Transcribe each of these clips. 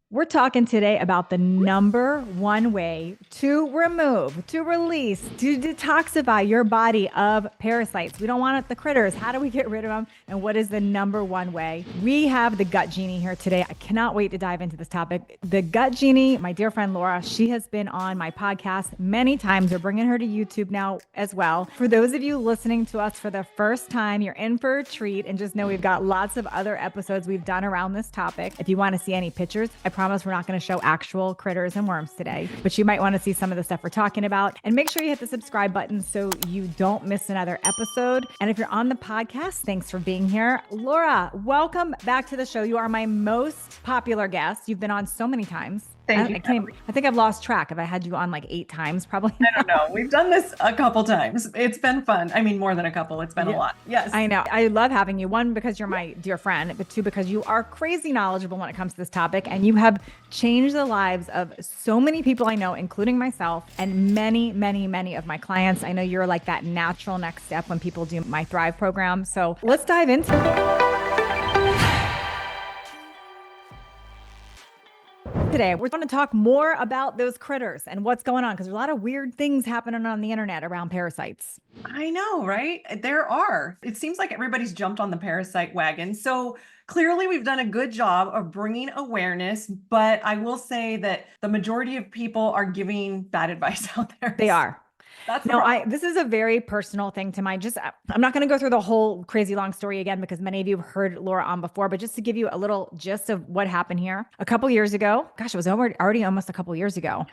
We're talking today about the number one way to remove, to release, to detoxify your body of parasites. We don't want it, the critters. How do we get rid of them? And what is the number one way? We have the Gut Genie here today. I cannot wait to dive into this topic. The Gut Genie, my dear friend Laura, she has been on my podcast many times. We're bringing her to YouTube now as well. For those of you listening to us for the first time, you're in for a treat, and just know we've got lots of other episodes we've done around this topic. If you want to see any pictures, I promise we're not going to show actual critters and worms today, but you might want to see some of the stuff we're talking about. And make sure you hit the subscribe button so you don't miss another episode. And if you're on the podcast, thanks for being here. Laura, welcome back to the show. You are my most popular guest. You've been on so many times. Thank you. I think I've lost track. If I had you on like 8 times, probably. I don't know. We've done this a couple times. It's been fun. I mean, more than a couple. It's been a lot. Yes. I know. I love having you. One, because you're my dear friend, but two, because you are crazy knowledgeable when it comes to this topic. And you have changed the lives of so many people I know, including myself and many, many, many of my clients. I know you're like that natural next step when people do my Thrive program. So let's dive into it. Today, we're going to talk more about those critters and what's going on, because there's a lot of weird things happening on the internet around parasites. I know, right? There are. It seems like everybody's jumped on the parasite wagon. So clearly we've done a good job of bringing awareness, but I will say that the majority of people are giving bad advice out there. They are. That's this is a very personal thing to mine. I'm not going to go through the whole crazy long story again, because many of you have heard Laura on before, but just to give you a little gist of what happened here. A couple years ago, gosh, it was already almost a couple years ago.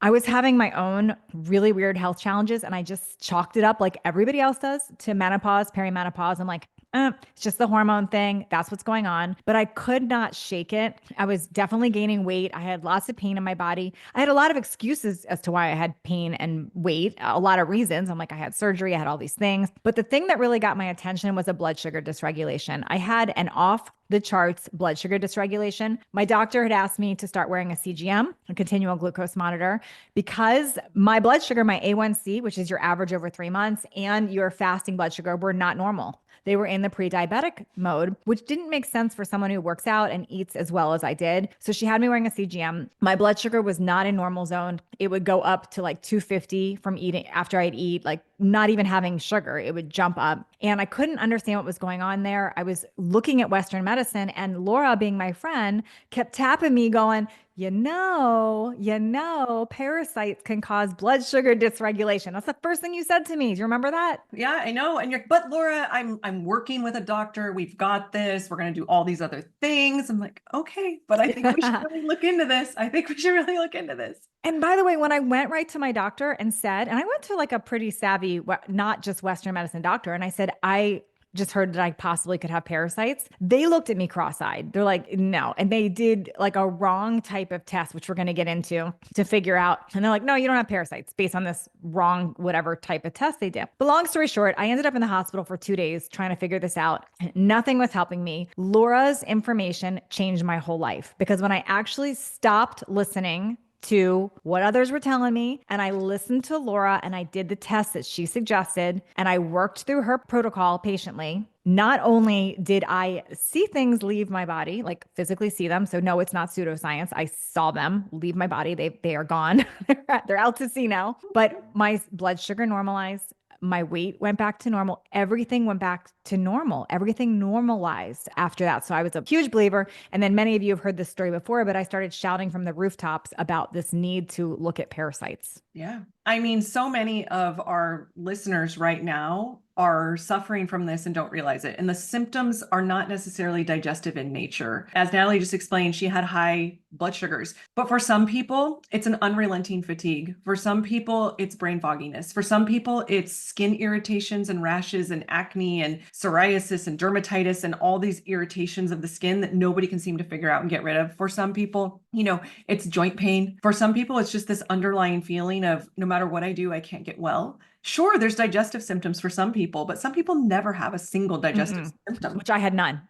I was having my own really weird health challenges, and I just chalked it up like everybody else does to menopause, perimenopause. I'm like, it's just the hormone thing. That's what's going on. But I could not shake it. I was definitely gaining weight. I had lots of pain in my body. I had a lot of excuses as to why I had pain and weight, a lot of reasons. I'm like, I had surgery, I had all these things. But the thing that really got my attention was a blood sugar dysregulation. I had an off the charts blood sugar dysregulation. My doctor had asked me to start wearing a CGM, a continual glucose monitor, because my blood sugar, my A1C, which is your average over 3 months, and your fasting blood sugar were not normal. They were in the pre-diabetic mode, which didn't make sense for someone who works out and eats as well as I did. So she had me wearing a CGM. My blood sugar was not in normal zone. It would go up to like 250 from eating after I'd eat, like not even having sugar, it would jump up. And I couldn't understand what was going on there. I was looking at Western medicine, and Laura, being my friend, kept tapping me going, parasites can cause blood sugar dysregulation. That's the first thing you said to me. Do you remember that? Yeah, I know. But Laura, I'm working with a doctor. We've got this. We're going to do all these other things. I'm like, okay, but I think we should really look into this. And by the way, when I went right to my doctor and said, and I went to like a pretty savvy, not just Western medicine doctor, and I said, I just heard that I possibly could have parasites. They looked at me cross-eyed. They're like, no. And they did like a wrong type of test, which we're going to get into to figure out. And they're like, no, you don't have parasites based on this wrong, whatever type of test they did. But long story short, I ended up in the hospital for 2 days trying to figure this out. Nothing was helping me. Laura's information changed my whole life, because when I actually stopped listening to what others were telling me, and I listened to Laura, and I did the test that she suggested, and I worked through her protocol patiently. Not only did I see things leave my body, like physically see them. So no, it's not pseudoscience. I saw them leave my body. They are gone. They're out to sea now. But my blood sugar normalized. My weight went back to normal. Everything went back to normal. Everything normalized after that. So I was a huge believer. And then many of you have heard this story before, but I started shouting from the rooftops about this need to look at parasites. Yeah. I mean, so many of our listeners right now are suffering from this and don't realize it. And the symptoms are not necessarily digestive in nature. As Natalie just explained, she had high blood sugars. But for some people, it's an unrelenting fatigue. For some people, it's brain fogginess. For some people, it's skin irritations and rashes and acne and psoriasis and dermatitis and all these irritations of the skin that nobody can seem to figure out and get rid of. For some people, it's joint pain. For some people, it's just this underlying feeling of no matter what I do, I can't get well. Sure, there's digestive symptoms for some people, but some people never have a single digestive symptom. Which I had none.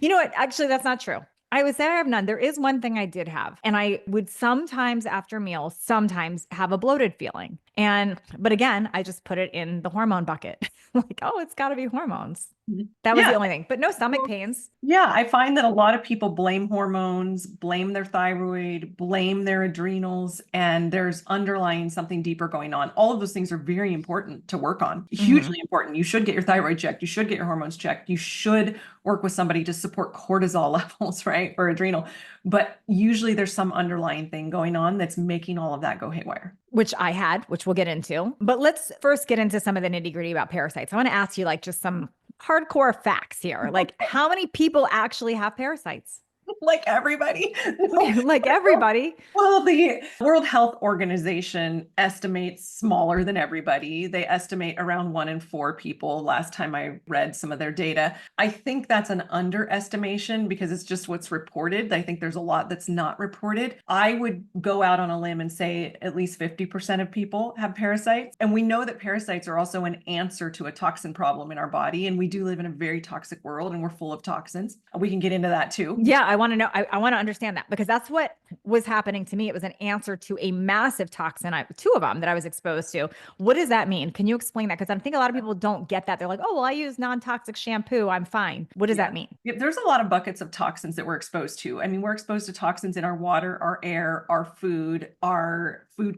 You know what? Actually, that's not true. I would say I have none. There is one thing I did have, and I would sometimes after meals, sometimes have a bloated feeling. But again, I just put it in the hormone bucket. Like, oh, it's got to be hormones. Mhm. That was Yeah. the only thing, but no stomach pains. Yeah, I find that a lot of people blame hormones, blame their thyroid, blame their adrenals, and there's underlying something deeper going on. All of those things are very important to work on, Mhm. hugely important. You should get your thyroid checked. You should get your hormones checked. You should work with somebody to support cortisol levels, right? Or adrenal. But usually there's some underlying thing going on that's making all of that go haywire. Which I had, which we'll get into. But let's first get into some of the nitty gritty about parasites. I want to ask you like just some hardcore facts here. Like, how many people actually have parasites? Like everybody. Like everybody. Well, the World Health Organization estimates smaller than everybody. They estimate around 1 in 4 people last time I read some of their data. I think that's an underestimation because it's just what's reported. I think there's a lot that's not reported. I would go out on a limb and say at least 50% of people have parasites. And we know that parasites are also an answer to a toxin problem in our body. And we do live in a very toxic world and we're full of toxins. We can get into that too. Yeah, I want to know. I want to understand that because that's what was happening to me. It was an answer to a massive toxin, two of them that I was exposed to. What does that mean? Can you explain that? Because I think a lot of people don't get that. They're like, oh, well, I use non-toxic shampoo. I'm fine. What does that mean? Yeah, there's a lot of buckets of toxins that we're exposed to. I mean, we're exposed to toxins in our water, our air, our food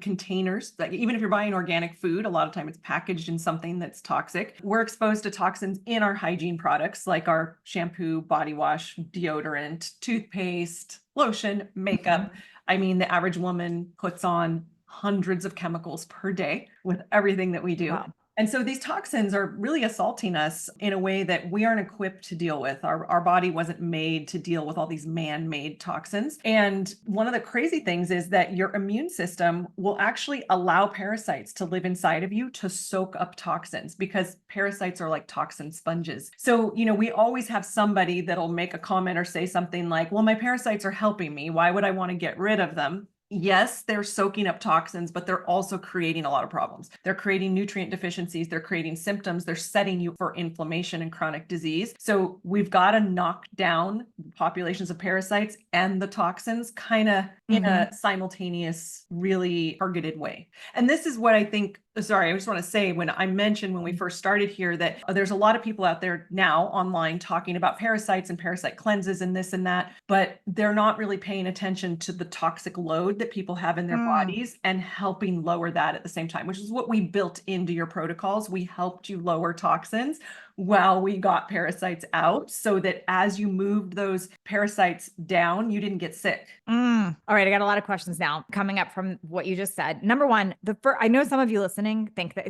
containers. Like even if you're buying organic food, a lot of time it's packaged in something that's toxic. We're exposed to toxins in our hygiene products like our shampoo, body wash, deodorant, toothpaste, lotion, makeup. I mean, the average woman puts on hundreds of chemicals per day with everything that we do. Wow. And so these toxins are really assaulting us in a way that we aren't equipped to deal with. Our body wasn't made to deal with all these man-made toxins. And one of the crazy things is that your immune system will actually allow parasites to live inside of you to soak up toxins because parasites are like toxin sponges. So, we always have somebody that'll make a comment or say something like, well, my parasites are helping me. Why would I want to get rid of them? Yes, they're soaking up toxins, but they're also creating a lot of problems. They're creating nutrient deficiencies. They're creating symptoms. They're setting you for inflammation and chronic disease. So we've got to knock down populations of parasites and the toxins kind of in a simultaneous, really targeted way. And this is what I think. Sorry, I just want to say when I mentioned when we first started here that there's a lot of people out there now online talking about parasites and parasite cleanses and this and that, but they're not really paying attention to the toxic load that people have in their bodies and helping lower that at the same time, which is what we built into your protocols. We helped you lower toxins while we got parasites out so that as you moved those parasites down, you didn't get sick. All right. I got a lot of questions now coming up from what you just said. Number one, I know some of you listening think that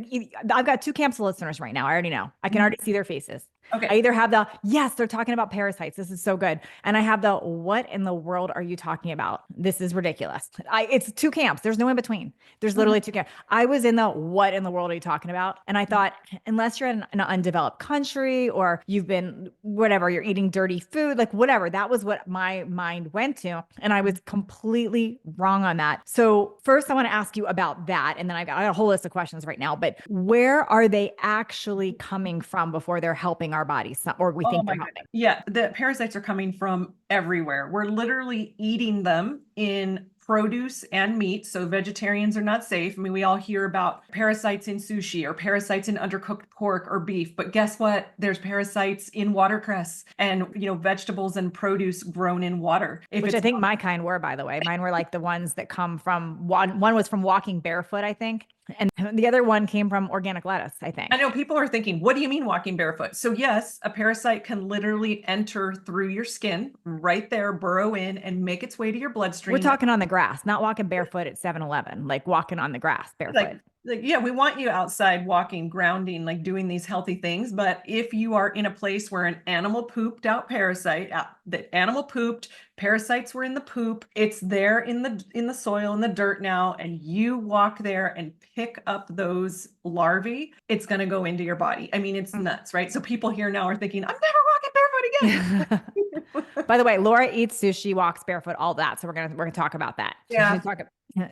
I've got two camps of listeners right now. I already know. I can already see their faces. Okay. I either have the, yes, they're talking about parasites. This is so good. And I have the, what in the world are you talking about? This is ridiculous. It's two camps. There's no in between. There's literally two camps. I was in the, what in the world are you talking about? And I thought, unless you're in an undeveloped country or you've been, whatever, you're eating dirty food, like whatever, that was what my mind went to. And I was completely wrong on that. So first I want to ask you about that. And then I got a whole list of questions right now, but where are they actually coming from before they're helping our bodies, or we think they're helping? Yeah, the parasites are coming from everywhere. We're literally eating them in produce and meat. So vegetarians are not safe. I mean, we all hear about parasites in sushi or parasites in undercooked pork or beef, but guess what? There's parasites in watercress and, vegetables and produce grown in water. Which I think my kind were, by the way. Mine were like the ones that come from one was from walking barefoot, I think. And the other one came from organic lettuce, I think. I know people are thinking, what do you mean walking barefoot? So yes, a parasite can literally enter through your skin right there, burrow in and make its way to your bloodstream. We're talking on the grass, not walking barefoot at 7-Eleven, like walking on the grass barefoot. Yeah, we want you outside walking, grounding, like doing these healthy things. But if you are in a place where an animal pooped out parasite, the animal pooped, parasites were in the poop, it's there in the soil, in the dirt now, and you walk there and pick up those larvae, it's going to go into your body. I mean, it's nuts, right? So people here now are thinking, I'm never walking barefoot again. By the way, Laura eats sushi, walks barefoot, all that. So we're gonna talk about that. Yeah.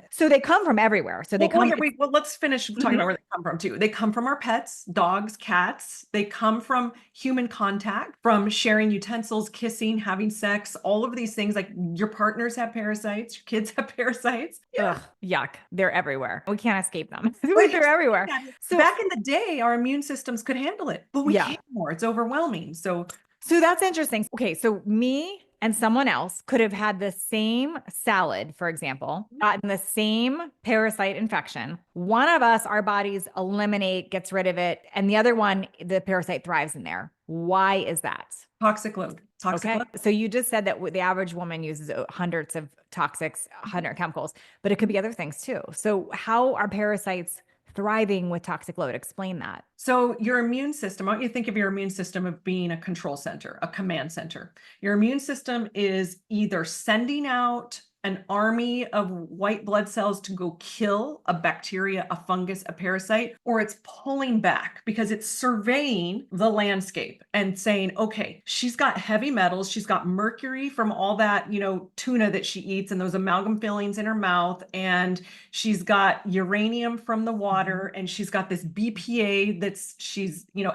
So they come from everywhere. So they come. Well, let's finish talking about where they come from too. They come from our pets, dogs, cats. They come from human contact, from sharing utensils, kissing, having sex, all of these things. Like your partners have parasites, your kids have parasites. Ugh, yuck. They're everywhere. We can't escape them. They're everywhere. So back in the day, our immune systems could handle it, but we can't anymore. It's overwhelming. So that's interesting. Okay, so me and someone else could have had the same salad, for example, gotten the same parasite infection. One of us, our bodies eliminate, gets rid of it, and the other one, the parasite thrives in there. Why is that? toxic load. Okay. So you just said that the average woman uses hundreds of toxics, 100 chemicals, but it could be other things too. So how are parasites thriving with toxic load? Explain that. So your immune system, I want you to think of your immune system of being a control center, a command center. Your immune system is either sending out an army of white blood cells to go kill a bacteria, a fungus, a parasite, or it's pulling back because it's surveying the landscape and saying, okay, she's got heavy metals, she's got mercury from all that, tuna that she eats and those amalgam fillings in her mouth, and she's got uranium from the water, and she's got this BPA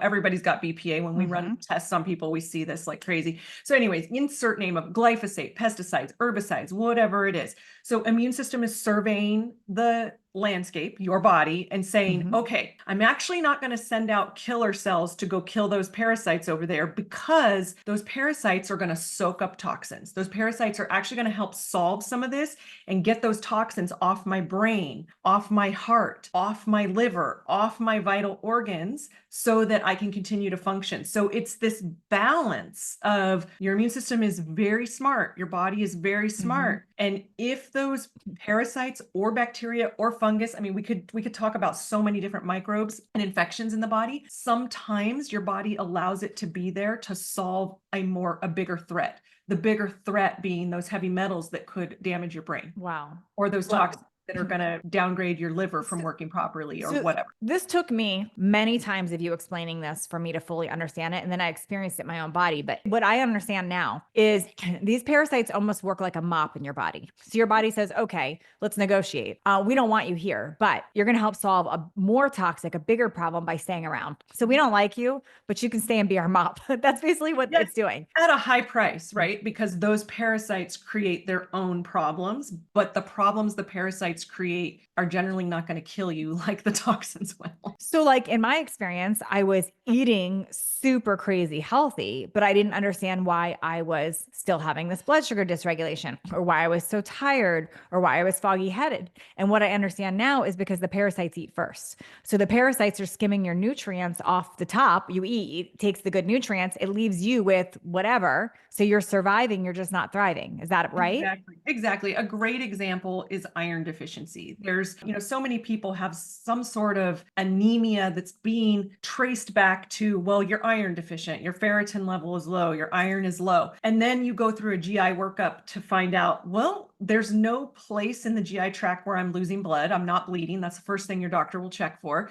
everybody's got BPA. When we run tests on people, we see this like crazy. So anyways, insert name of glyphosate, pesticides, herbicides, whatever it is. So immune system is surveying the landscape, your body, and saying, okay, I'm actually not going to send out killer cells to go kill those parasites over there, because those parasites are going to soak up toxins. Those parasites are actually going to help solve some of this and get those toxins off my brain, off my heart, off my liver, off my vital organs, so that I can continue to function. So it's this balance of your immune system is very smart. Your body is very smart. And if those parasites or bacteria or fungus, we could talk about so many different microbes and infections in the body. Sometimes your body allows it to be there to solve a bigger threat. The bigger threat being those heavy metals that could damage your brain. Wow. Or those toxins that are going to downgrade your liver from working properly or whatever. This took me many times of you explaining this for me to fully understand it. And then I experienced it in my own body. But what I understand now is these parasites almost work like a mop in your body. So your body says, okay, let's negotiate. We don't want you here, but you're going to help solve a more toxic, a bigger problem by staying around. So we don't like you, but you can stay and be our mop. That's basically what it's doing. At a high price, right? Because those parasites create their own problems, but the problems the parasites create are generally not going to kill you like the toxins will. So like in my experience, I was eating super crazy healthy, but I didn't understand why I was still having this blood sugar dysregulation, or why I was so tired, or why I was foggy headed. And what I understand now is because the parasites eat first. So the parasites are skimming your nutrients off the top. You eat, it takes the good nutrients, it leaves you with whatever. So you're surviving, you're just not thriving. Is that right? Exactly. A great example is iron deficiency. There's, so many people have some sort of anemia that's being traced back to, well, you're iron deficient, your ferritin level is low, your iron is low. And then you go through a GI workup to find out, well, there's no place in the GI tract where I'm losing blood. I'm not bleeding. That's the first thing your doctor will check for.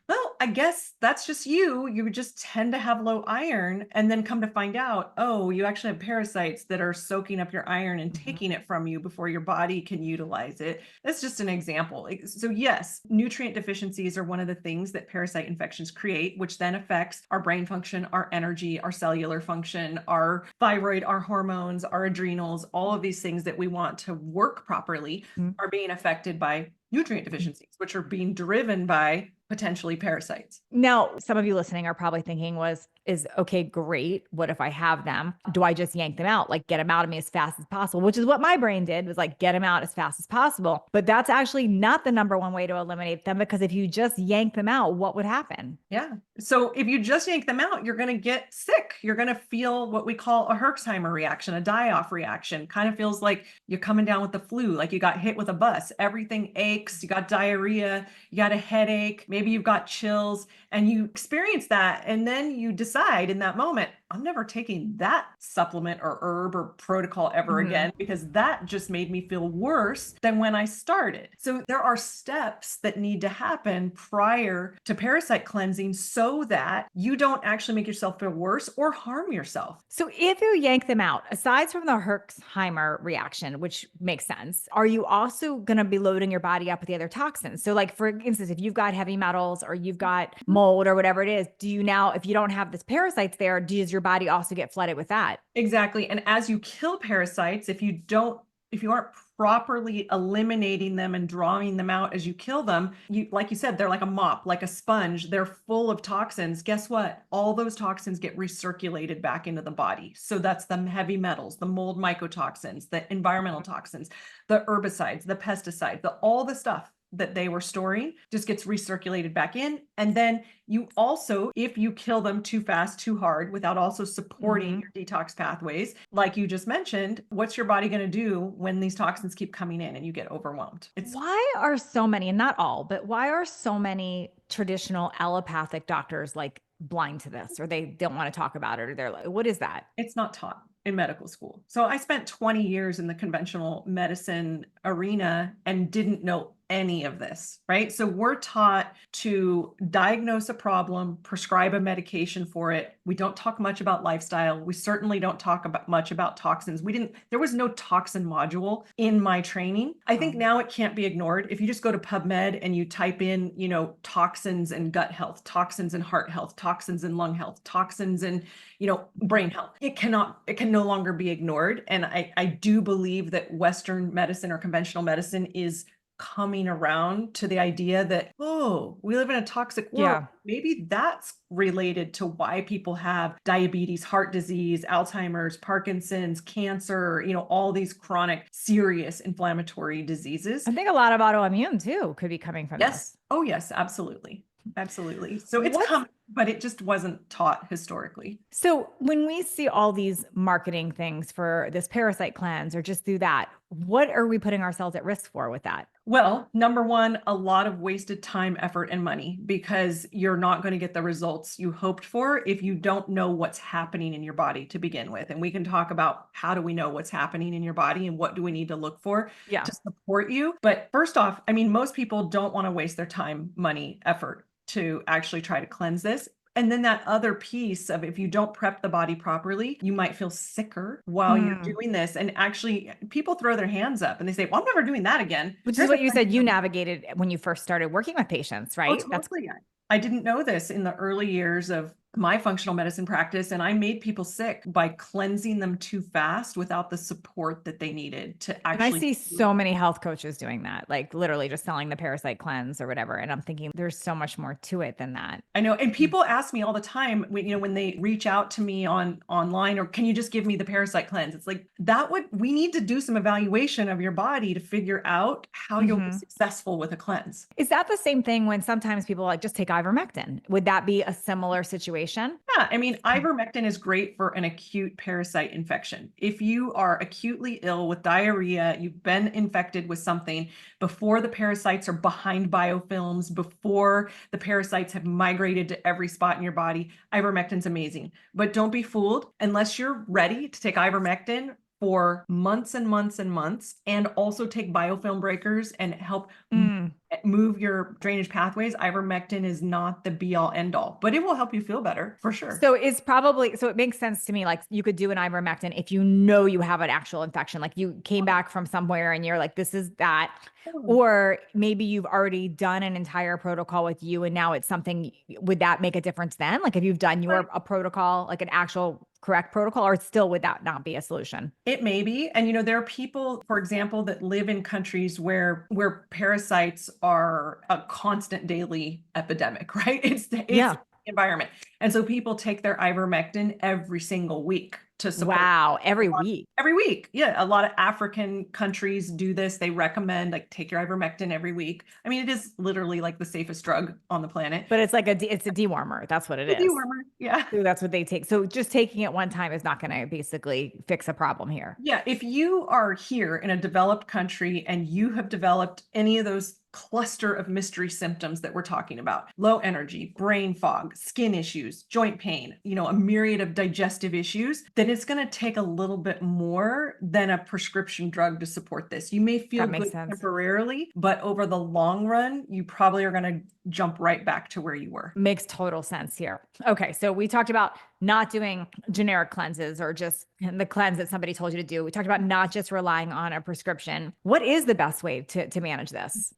Well, I guess that's just you. You just tend to have low iron, and then come to find out, oh, you actually have parasites that are soaking up your iron and taking it from you before your body can utilize it. That's just an example. So yes, nutrient deficiencies are one of the things that parasite infections create, which then affects our brain function, our energy, our cellular function, our thyroid, our hormones, our adrenals, all of these things that we want to work properly are being affected by nutrient deficiencies, which are being driven by potentially parasites. Now, some of you listening are probably thinking is okay, great. What if I have them? Do I just yank them out? Like get them out of me as fast as possible, which is what my brain did, was like, get them out as fast as possible. But that's actually not the number one way to eliminate them, because if you just yank them out, what would happen? Yeah. So if you just yank them out, you're going to get sick. You're going to feel what we call a Herxheimer reaction, a die-off reaction. Kind of feels like you're coming down with the flu, like you got hit with a bus. Everything aches. You got diarrhea. You got a headache. Maybe you've got chills, and you experience that. And then you decide in that moment, I'm never taking that supplement or herb or protocol ever again, because that just made me feel worse than when I started. So there are steps that need to happen prior to parasite cleansing so that you don't actually make yourself feel worse or harm yourself. So if you yank them out, aside from the Herxheimer reaction, which makes sense, are you also going to be loading your body up with the other toxins? So like, for instance, if you've got heavy metals or you've got mold or whatever it is, do you now, if you don't have this parasites there, does your body also get flooded with that? Exactly. And as you kill parasites, if you aren't properly eliminating them and drawing them out as you kill them, like you said, they're like a mop, like a sponge. They're full of toxins. Guess what? All those toxins get recirculated back into the body. So that's the heavy metals, the mold mycotoxins, the environmental toxins, the herbicides, the pesticides, all the stuff that they were storing just gets recirculated back in. And then you also, if you kill them too fast, too hard, without also supporting your detox pathways, like you just mentioned, what's your body going to do when these toxins keep coming in and you get overwhelmed? Why are so many, and not all, but why are so many traditional allopathic doctors like blind to this, or they don't want to talk about it, or they're like, what is that? It's not taught in medical school. So I spent 20 years in the conventional medicine arena and didn't know any of this, right? So we're taught to diagnose a problem, prescribe a medication for it. We don't talk much about lifestyle. We certainly don't talk much about toxins. There was no toxin module in my training. I think now it can't be ignored. If you just go to PubMed and you type in, toxins and gut health, toxins and heart health, toxins and lung health, toxins and, brain health, it can no longer be ignored. And I do believe that Western medicine or conventional medicine is coming around to the idea that, oh, we live in a toxic world. Yeah. Maybe that's related to why people have diabetes, heart disease, Alzheimer's, Parkinson's, cancer, all these chronic, serious inflammatory diseases. I think a lot of autoimmune too could be coming from this. Oh, yes, absolutely. Absolutely. So it's coming, but it just wasn't taught historically. So when we see all these marketing things for this parasite cleanse or just do that, what are we putting ourselves at risk for with that? Well, number one, a lot of wasted time, effort, and money, because you're not going to get the results you hoped for if you don't know what's happening in your body to begin with. And we can talk about how do we know what's happening in your body and what do we need to look for to support you. But first off, most people don't want to waste their time, money, effort to actually try to cleanse this. And then that other piece of, if you don't prep the body properly, you might feel sicker while you're doing this. And actually, people throw their hands up and they say, well, I'm never doing that again. Which is what you said you navigated when you first started working with patients, right? Oh, totally. I didn't know this in the early years of my functional medicine practice, and I made people sick by cleansing them too fast without the support that they needed to actually. And I see so many health coaches doing that, like literally just selling the parasite cleanse or whatever. And I'm thinking there's so much more to it than that. I know. And people ask me all the time, when they reach out to me online, or can you just give me the parasite cleanse? It's like, we need to do some evaluation of your body to figure out how you'll be successful with a cleanse. Is that the same thing when sometimes people just take ivermectin? Would that be a similar situation? Yeah, ivermectin is great for an acute parasite infection. If you are acutely ill with diarrhea, you've been infected with something before the parasites are behind biofilms, before the parasites have migrated to every spot in your body, ivermectin's amazing. But don't be fooled. Unless you're ready to take ivermectin for months and months and months, and also take biofilm breakers and help move your drainage pathways, ivermectin is not the be all end all, but it will help you feel better for sure. So it makes sense to me. Like you could do an ivermectin if you know you have an actual infection, like you came back from somewhere and you're like, this is that. Or maybe you've already done an entire protocol with you and now it's something, would that make a difference then? Like if you've done a protocol, like an actual correct protocol, or still would that not be a solution? It may be. And there are people, for example, that live in countries where parasites are a constant daily epidemic, right? It's the environment. And so people take their ivermectin every single week to support. Wow, every week. Every week. Yeah. A lot of African countries do this. They recommend take your ivermectin every week. It is literally like the safest drug on the planet. But it's it's a dewormer. That's what it is. Dewormer. Yeah. So that's what they take. So just taking it one time is not going to basically fix a problem here. Yeah. If you are here in a developed country and you have developed any of those cluster of mystery symptoms that we're talking about, low energy, brain fog, skin issues, joint pain, a myriad of digestive issues, then it's going to take a little bit more than a prescription drug to support this. You may feel That makes good sense. temporarily, but over the long run, you probably are going to jump right back to where you were. Makes total sense here. Okay. So we talked about not doing generic cleanses or just the cleanse that somebody told you to do. We talked about not just relying on a prescription. What is the best way to manage this?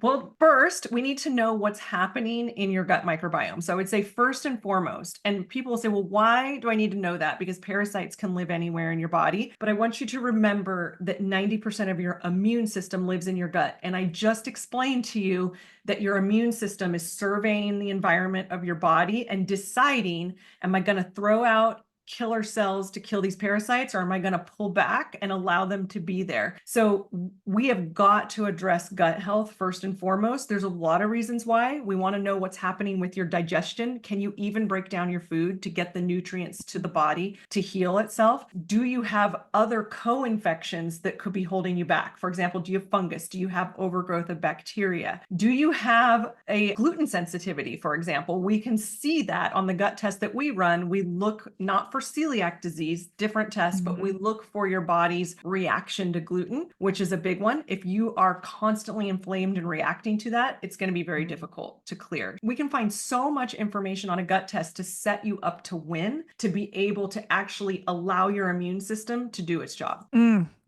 Well, first, we need to know what's happening in your gut microbiome. So I would say first and foremost, and people will say, well, why do I need to know that? Because parasites can live anywhere in your body. But I want you to remember that 90% of your immune system lives in your gut. And I just explained to you that your immune system is surveying the environment of your body and deciding, am I going to throw out killer cells to kill these parasites, or am I going to pull back and allow them to be there? So we have got to address gut health first and foremost. There's a lot of reasons why. We want to know what's happening with your digestion. Can you even break down your food to get the nutrients to the body to heal itself? Do you have other co-infections that could be holding you back? For example, do you have fungus? Do you have overgrowth of bacteria? Do you have a gluten sensitivity, for example? We can see that on the gut test that we run. We look not for celiac disease, different test, but we look for your body's reaction to gluten, which is a big one. If you are constantly inflamed and reacting to that, it's going to be very difficult to clear. We can find so much information on a gut test to set you up to win, to be able to actually allow your immune system to do its job.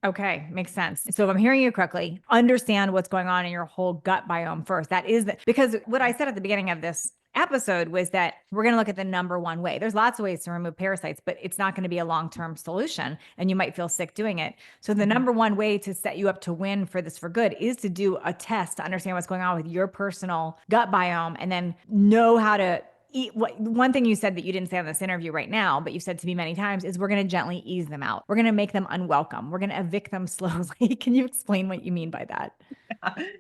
Okay, makes sense. So if I'm hearing you correctly, understand what's going on in your whole gut biome first. That is because what I said at the beginning of this episode was that we're going to look at the number one way. There's lots of ways to remove parasites, but it's not going to be a long-term solution and you might feel sick doing it. So the number one way to set you up to win for this for good is to do a test to understand what's going on with your personal gut biome and then know how to one thing you said that you didn't say on this interview right now, but you said to me many times is we're going to gently ease them out. We're going to make them unwelcome. We're going to evict them slowly. Can you explain what you mean by that?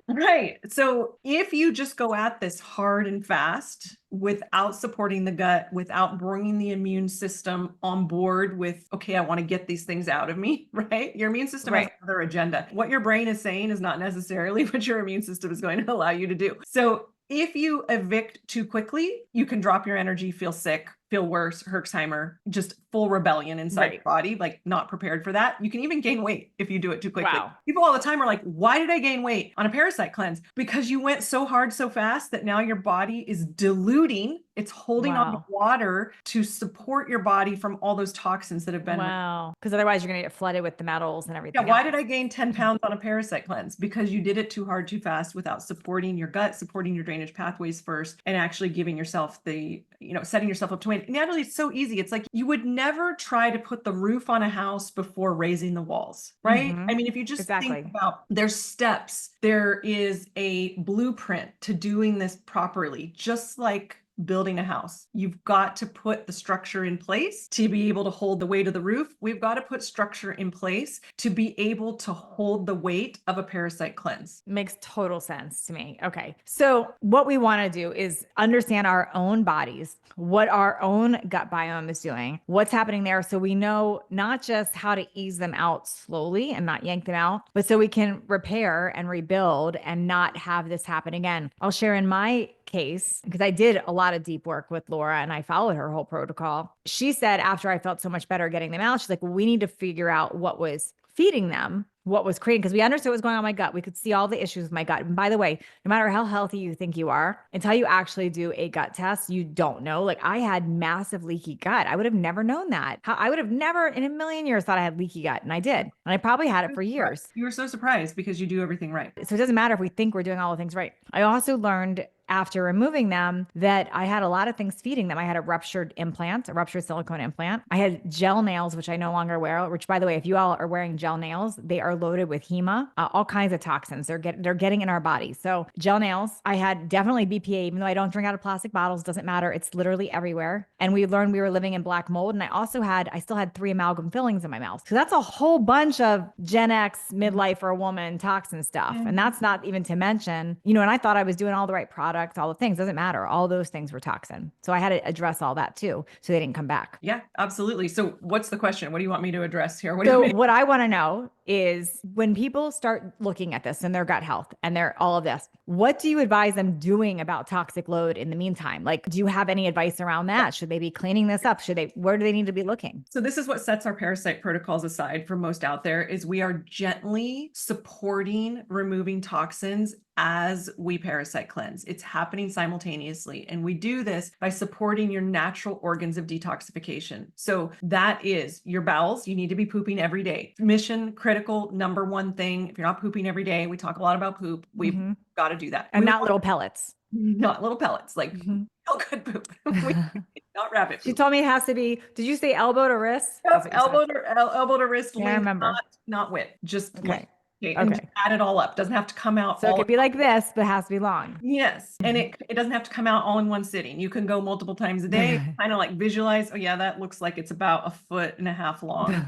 Right. So if you just go at this hard and fast without supporting the gut, without bringing the immune system on board with, okay, I want to get these things out of me, right? Your immune system has another agenda. What your brain is saying is not necessarily what your immune system is going to allow you to do. So if you evict too quickly, you can drop your energy, feel sick, feel worse, Herxheimer, just full rebellion inside your body, like not prepared for that. You can even gain weight if you do it too quickly. Wow. People all the time are like, why did I gain weight on a parasite cleanse? Because you went so hard so fast that now your body is diluting. It's holding on to water to support your body from all those toxins that have been. Wow. Because otherwise you're going to get flooded with the metals and everything. Yeah. Why did I gain 10 pounds on a parasite cleanse? Because you did it too hard, too fast without supporting your gut, supporting your drainage pathways first, and actually giving yourself setting yourself up to win. Natalie, it's so easy. It's like you would never try to put the roof on a house before raising the walls, right? I mean, if you just think about there's steps, there is a blueprint to doing this properly, just like building a house. You've got to put the structure in place to be able to hold the weight of the roof. We've got to put structure in place to be able to hold the weight of a parasite cleanse. Makes total sense to me. Okay. So what we want to do is understand our own bodies, what our own gut biome is doing, what's happening there. So we know not just how to ease them out slowly and not yank them out, but so we can repair and rebuild and not have this happen again. I'll share in my case, because I did a lot of deep work with Laura and I followed her whole protocol. She said after I felt so much better getting them out, she's like, well, we need to figure out what was feeding them, what was creating, because we understood what was going on in my gut. We could see all the issues with my gut. And by the way, no matter how healthy you think you are, until you actually do a gut test, you don't know. Like I had massive leaky gut. I would have never known that. I would have never in a million years thought I had leaky gut. And I did. And I probably had it for years. You were so surprised because you do everything right. So it doesn't matter if we think we're doing all the things right. I also learned after removing them that I had a lot of things feeding them. I had a ruptured implant, a ruptured silicone implant. I had gel nails, which I no longer wear, which by the way, if you all are wearing gel nails, they are loaded with HEMA, all kinds of toxins they're getting in our body. So gel nails, I had definitely BPA, even though I don't drink out of plastic bottles, doesn't matter. It's literally everywhere. And we learned we were living in black mold. And I still had 3 amalgam fillings in my mouth. So that's a whole bunch of Gen X midlife for a woman toxin stuff. And that's not even to mention, and I thought I was doing all the right products, all the things, doesn't matter. All those things were toxin. So I had to address all that too. So they didn't come back. Yeah, absolutely. So what's the question? What do you want me to address here? What I want to know is is when people start looking at this and their gut health and their all of this, what do you advise them doing about toxic load in the meantime? Like, do you have any advice around that? Should they be cleaning this up? Where do they need to be looking? So this is what sets our parasite protocols aside from most out there is we are gently supporting removing toxins as we parasite cleanse. It's happening simultaneously. And we do this by supporting your natural organs of detoxification. So that is your bowels. You need to be pooping every day. Mission critical, number one thing. If you're not pooping every day, we talk a lot about poop. We've got to do that. And not little pellets. Not little pellets, like real good poop. Not rabbit poop. She told me it has to be, did you say elbow to wrist? Yep, elbow to wrist, Yeah, I remember. not width, just Okay. length. Okay. And just add it all up. Doesn't have to come out. So it could be like this, but it has to be long. Yes. And it doesn't have to come out all in one sitting. You can go multiple times a day, kind of like visualize, oh yeah, that looks like it's about 1.5 feet long.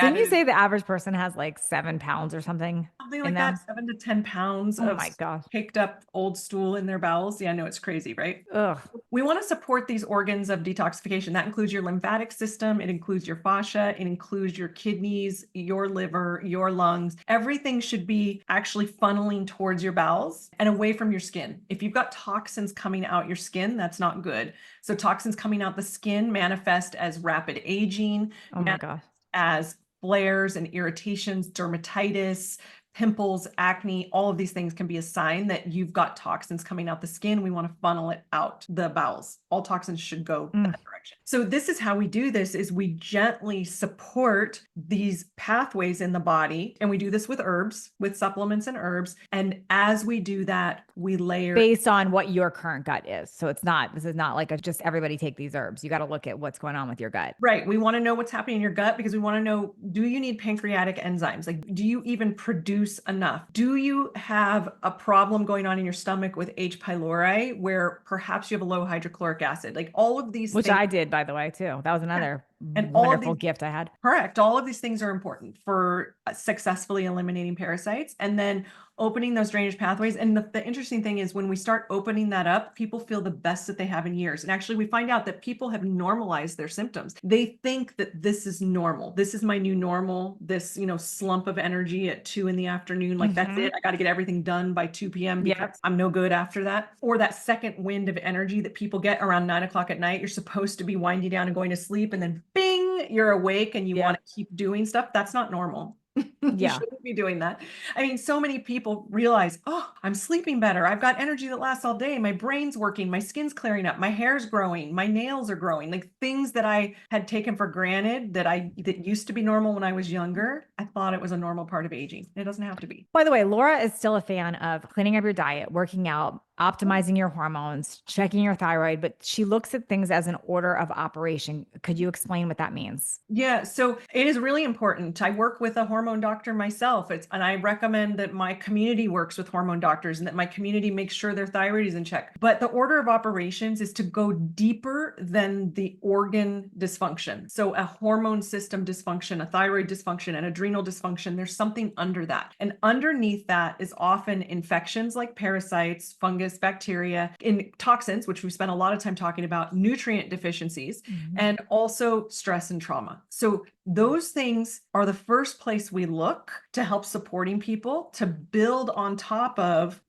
Didn't you say the average person has like 7 pounds or something? Something like that, 7 to 10 pounds Oh of my gosh. picked up old stool in their bowels. Yeah, I know it's crazy, right? Ugh. We want to support these organs of detoxification. That includes your lymphatic system. It includes your fascia. It includes your kidneys, your liver, your lungs. Everything should be actually funneling towards your bowels and away from your skin. If you've got toxins coming out your skin, that's not good. So toxins coming out the skin manifest as rapid aging, Oh my gosh. as flares and irritations, dermatitis, pimples, acne, all of these things can be a sign that you've got toxins coming out the skin. We want to funnel it out the bowels. All toxins should go that direction. So this is how we do this is we gently support these pathways in the body. And we do this with herbs, with supplements and herbs. And as we do that, we layer based on what your current gut is. So this is not like just everybody take these herbs. You got to look at what's going on with your gut. Right. We want to know what's happening in your gut because we want to know, do you need pancreatic enzymes? Like, do you even produce enough? Do you have a problem going on in your stomach with H. pylori where perhaps you have a low hydrochloric acid? Like all of these Which things, I did, by the way, too. That was another and all of wonderful these, gift I had. correct. All of these things are important for successfully eliminating parasites and then opening those drainage pathways. And the interesting thing is when we start opening that up, people feel the best that they have in years. And actually we find out that people have normalized their symptoms. They think that this is normal. This is my new normal, this, slump of energy at 2 p.m. Like that's it. I got to get everything done by 2 p.m. because I'm no good after that. Or that second wind of energy that people get around 9 o'clock at night. You're supposed to be winding down and going to sleep and then bing, you're awake and you want to keep doing stuff. That's not normal. You shouldn't be doing that. I mean, so many people realize, oh, I'm sleeping better. I've got energy that lasts all day. My brain's working. My skin's clearing up. My hair's growing. My nails are growing. Like things that I had taken for granted that used to be normal when I was younger. I thought it was a normal part of aging. It doesn't have to be. By the way, Laura is still a fan of cleaning up your diet, working out, optimizing your hormones, checking your thyroid, but she looks at things as an order of operation. Could you explain what that means? Yeah, so it is really important. I work with a hormone doctor myself. And I recommend that my community works with hormone doctors and that my community makes sure their thyroid is in check. But the order of operations is to go deeper than the organ dysfunction. So a hormone system dysfunction, a thyroid dysfunction, an adrenal dysfunction, there's something under that. And underneath that is often infections like parasites, fungus, bacteria, in toxins, which we spent a lot of time talking about, nutrient deficiencies, and also stress and trauma. So those things are the first place we look to help supporting people to build on top of,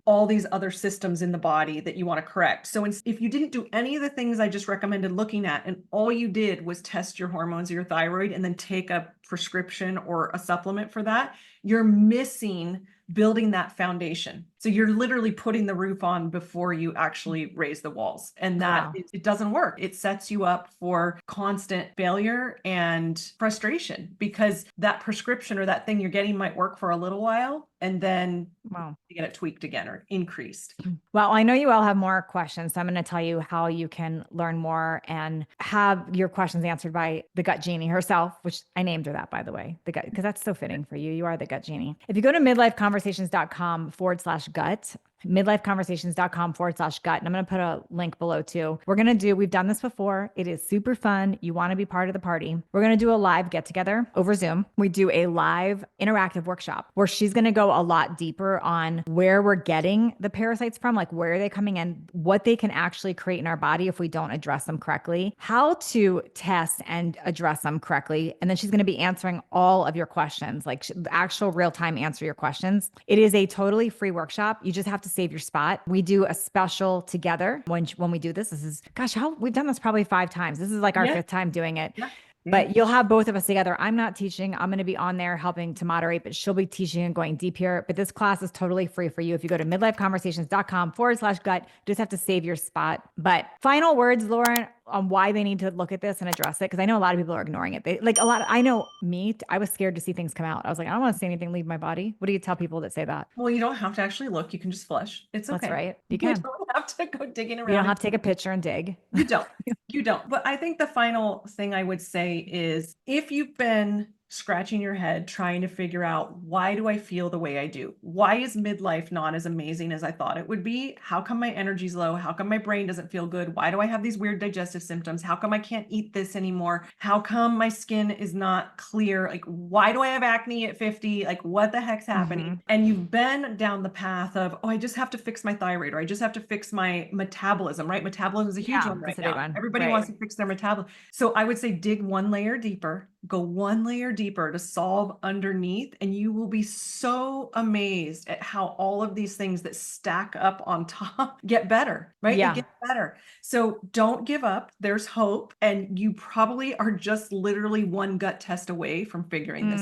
all these other systems in the body that you want to correct. So if you didn't do any of the things I just recommended looking at, and all you did was test your hormones or your thyroid and then take a prescription or a supplement for that, you're missing building that foundation. So you're literally putting the roof on before you actually raise the walls. And that it doesn't work. It sets you up for constant failure and frustration because that prescription or that thing you're getting might work for a little while. And then you get it tweaked again or increased. Well, I know you all have more questions. So I'm going to tell you how you can learn more and have your questions answered by the Gut Genie herself, which I named her that, by the way, the gut, because that's so fitting for you. You are the Gut Genie. If you go to midlifeconversations.com/gut, midlifeconversations.com/gut. And I'm going to put a link below too. We've done this before. It is super fun. You want to be part of the party. We're going to do a live get together over Zoom. We do a live interactive workshop where she's going to go a lot deeper on where we're getting the parasites from, like where are they coming in, what they can actually create in our body if we don't address them correctly, how to test and address them correctly. And then she's going to be answering all of your questions, like actual real time answer your questions. It is a totally free workshop. You just have to save your spot. We do a special together when we do this. This is, gosh, how we've done this probably 5 times. This is like our fifth time doing it. Yeah. But you'll have both of us together. I'm not teaching. I'm going to be on there helping to moderate, but she'll be teaching and going deep here. But this class is totally free for you. If you go to midlifeconversations.com/gut, you just have to save your spot. But final words, Lauren, on why they need to look at this and address it. Cause I know a lot of people are ignoring it. I know me, I was scared to see things come out. I was like, I don't want to see anything leave my body. What do you tell people that say that? Well, you don't have to actually look. You can just flush. It's okay. That's right. You You can. don't have to go digging around. You don't have to take a picture and dig. You don't. You don't. But I think the final thing I would say is if you've been scratching your head trying to figure out, why do I feel the way I do? Why is midlife not as amazing as I thought it would be? How come my energy's low? How come my brain doesn't feel good? Why do I have these weird digestive symptoms? How come I can't eat this anymore? How come my skin is not clear? Like, why do I have acne at 50? Like, what the heck's happening? And you've been down the path of, oh, I just have to fix my thyroid, or I just have to fix my metabolism, right? Metabolism is a huge one right now. Everybody wants to fix their metabolism. So I would say dig one layer deeper, go one layer deeper to solve underneath, and you will be so amazed at how all of these things that stack up on top get better, right? Yeah. It gets better. So don't give up. There's hope. And you probably are just literally one gut test away from figuring this.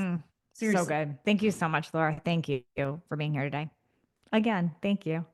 Seriously. So good. Thank you so much, Laura. Thank you for being here today. Again, thank you.